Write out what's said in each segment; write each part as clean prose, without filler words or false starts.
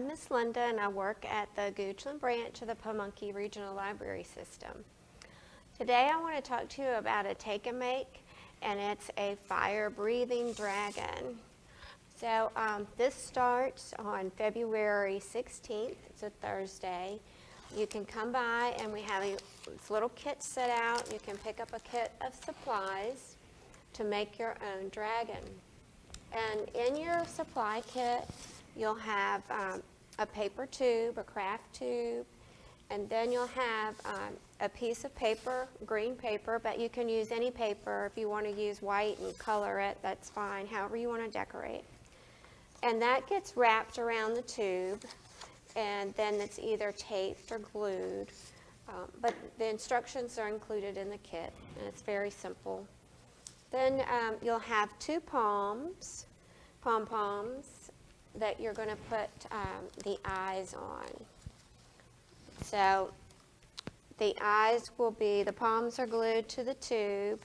name is Linda and I work at the Goochland Branch of the Pamunkey Regional Library System. Today I want to talk to you about a take-and-make, and it's a fire-breathing dragon. So this starts on February 16th. It's a Thursday. You can come by and we have this little kit set out. You can pick up a kit of supplies to make your own dragon. And in your supply kit, you'll have a paper tube, a craft tube, and then you'll have a piece of paper, green paper, but you can use any paper. If you want to use white and color it, that's fine, however you want to decorate. And that gets wrapped around the tube, and then it's either taped or glued. But the instructions are included in the kit, and it's very simple. Then you'll have two pom-poms, that you're going to put the eyes on. So the eyes will be, the palms are glued to the tube,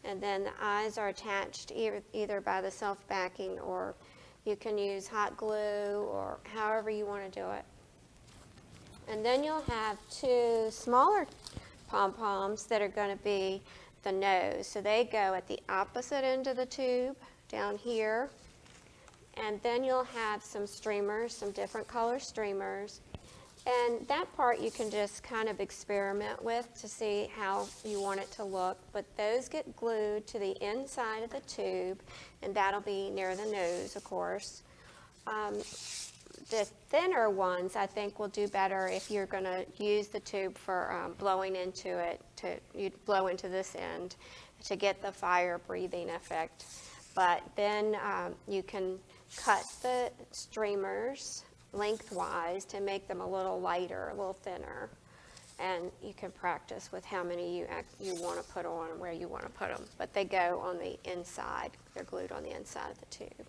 and then the eyes are attached either by the self-backing, or you can use hot glue, or however you want to do it. And then you'll have two smaller pom-poms that are going to be the nose. So they go at the opposite end of the tube, down here. And then you'll have some streamers, some different color streamers. And that part you can just kind of experiment with to see how you want it to look. But those get glued to the inside of the tube, and that'll be near the nose, of course. The thinner ones, I think, will do better if you're going to use the tube for blowing into it. You'd blow into this end to get the fire breathing effect. But then you can cut the streamers lengthwise to make them a little lighter, a little thinner. And you can practice with how many you want to put on and where you want to put them. But they go on the inside. They're glued on the inside of the tube.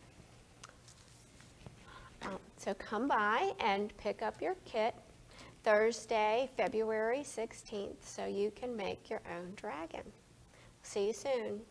So come by and pick up your kit Thursday, February 16th, so you can make your own dragon. See you soon.